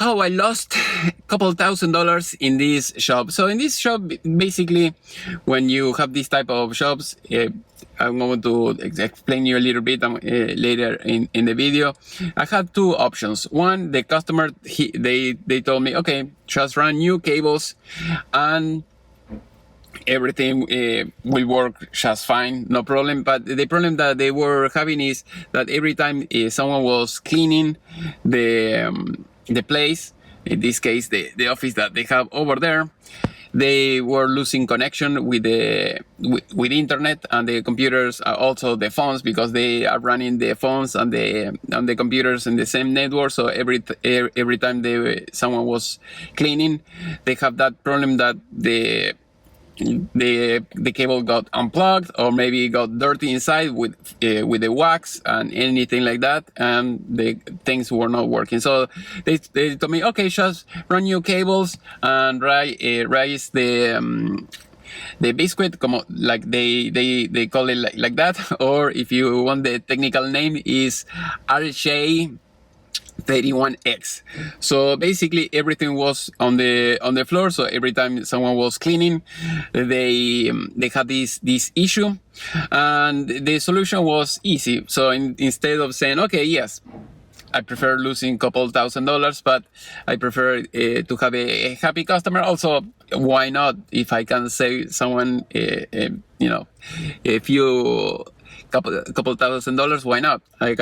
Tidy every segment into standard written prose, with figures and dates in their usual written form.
how I lost a couple $1,000 in this shop. So in this shop, basically, when you have this type of shops, I'm going to explain you a little bit later in the video. I had two options. One, the customer, they told me, okay, just run new cables and everything will work just fine, no problem. But the problem that they were having is that every time someone was cleaning the place, in this case the office that they have over there, they were losing connection with the with internet and the computers, also the phones, because they are running the phones and the computers in the same network. So every time someone was cleaning, they have that problem that the cable got unplugged, or maybe got dirty inside with the wax and anything like that, and the things were not working. So they told me, okay, just run new cables and raise the biscuit, like they call it like that, or if you want the technical name is RJ31X. So basically everything was on the floor. So every time someone was cleaning, they had this issue, and the solution was easy. So instead of saying, okay, yes, I prefer losing a couple $1,000, but I prefer to have a happy customer. Also, why not? If I can save someone, a few couple $1,000, why not? I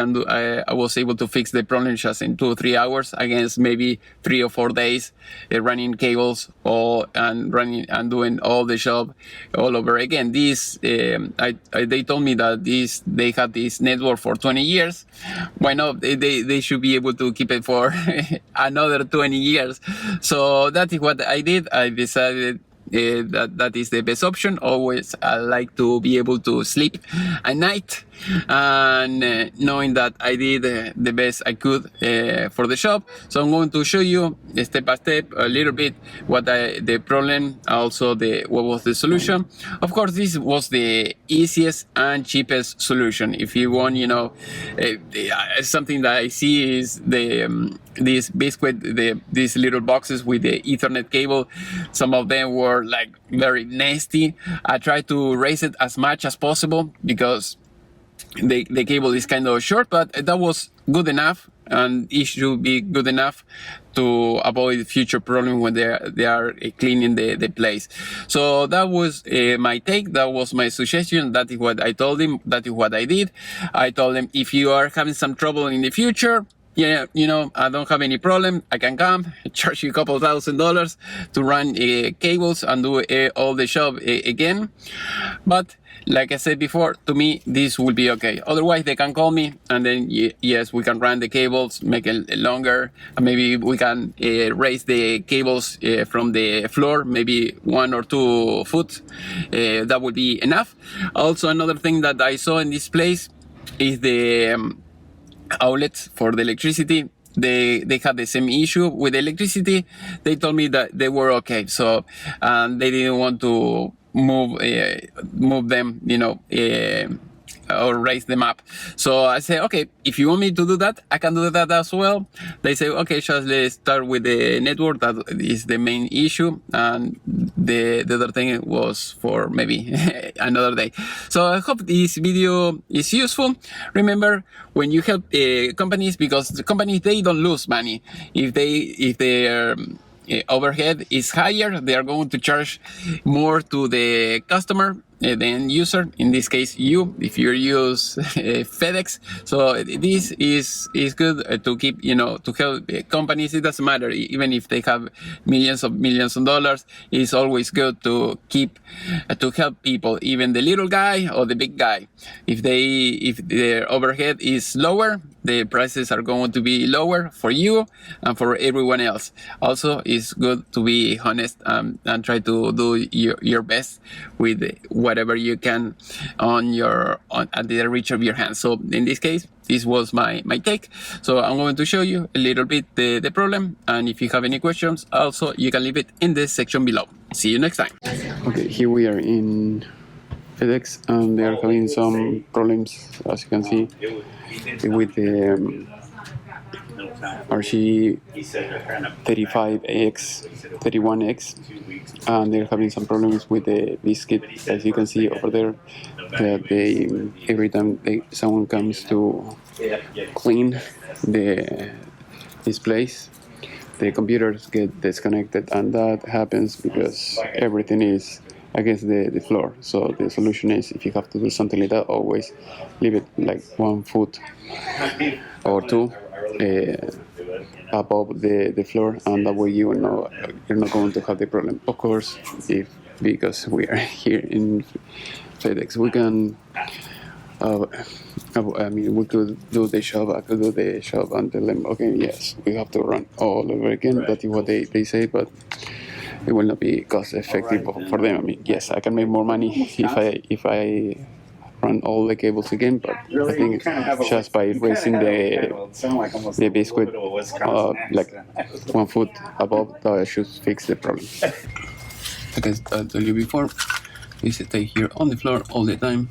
was able to fix the problem just in 2 or 3 hours against maybe 3 or 4 days running cables and doing all the job all over again. They told me that they had this network for 20 years. Why not? They should be able to keep it for another 20 years. So that is what I did. I decided that is the best option. Always I like to be able to sleep at night, and knowing that I did the best I could for the shop. So I'm going to show you step by step a little bit what the problem, also what was the solution. Of course, this was the easiest and cheapest solution. If you want, something that I see is this biscuit, these little boxes with the Ethernet cable. Some of them were like very nasty. I tried to raise it as much as possible because the cable is kind of short, but that was good enough, and it should be good enough to avoid future problems when they are cleaning the place. So that was my take. That was my suggestion. That is what I told him. That is what I did. I told him, if you are having some trouble in the future, I don't have any problem. I can come, charge you a couple $1,000 to run cables and do all the job again. But like I said before, to me, this will be okay. Otherwise, they can call me, and then yes, we can run the cables, make it longer. Maybe we can raise the cables from the floor, maybe 1 or 2 foot. That would be enough. Also, another thing that I saw in this place is the outlets for the electricity. They had the same issue with the electricity. They told me that they were okay. So they didn't want to move them, or raise them up. So I say, okay, if you want me to do that, I can do that as well. They say, okay, just let's start with the network. That is the main issue, and the other thing was for maybe another day. So I hope this video is useful. Remember, when you help companies, because the companies, they don't lose money. If their overhead is higher, they are going to charge more to the customer, the end user, in this case you, if you use Fedex. So this is good to keep, to help companies. It doesn't matter, even if they have millions of dollars, it's always good to keep to help people, even the little guy or the big guy. If their overhead is lower, the prices are going to be lower for you and for everyone else. Also, it's good to be honest and try to do your best with whatever you can at the reach of your hand. So in this case, this was my take. So I'm going to show you a little bit the problem, and if you have any questions, also you can leave it in the section below. See you next time. Okay, here we are in Fedex, and they are having some problems, as you can see, with RC35X, 31X, and they're having some problems with the biscuit, as you can see over there. That they every time someone comes to clean this place, the computers get disconnected, and that happens because everything is against the floor. So the solution is, if you have to do something like that, always leave it like 1 foot or 2 above the floor, and that way you know you're not going to have the problem. Of course, because we are here in Fedex, we can we could do the job. I could do the job and tell them, okay, yes, we have to run all over again. That is what they say, but it will not be cost effective for them. I mean, yes, I can make more money if I run all the cables again, but I think just by raising the biscuit like 1 foot above, that should fix the problem. Like I told you before, we stay here on the floor all the time,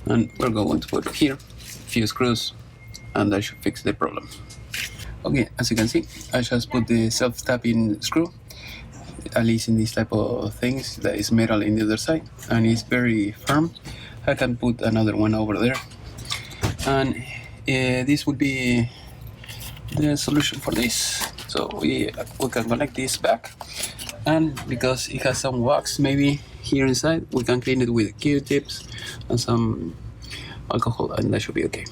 and we're going to put here a few screws, and that should fix the problem. Okay, as you can see, I just put the self-tapping screw, at least in this type of things, that is metal in the other side, and it's very firm. I can put another one over there, and this would be the solution for this. So we can connect this back, and because it has some wax maybe here inside, we can clean it with Q-tips and some alcohol, and that should be okay.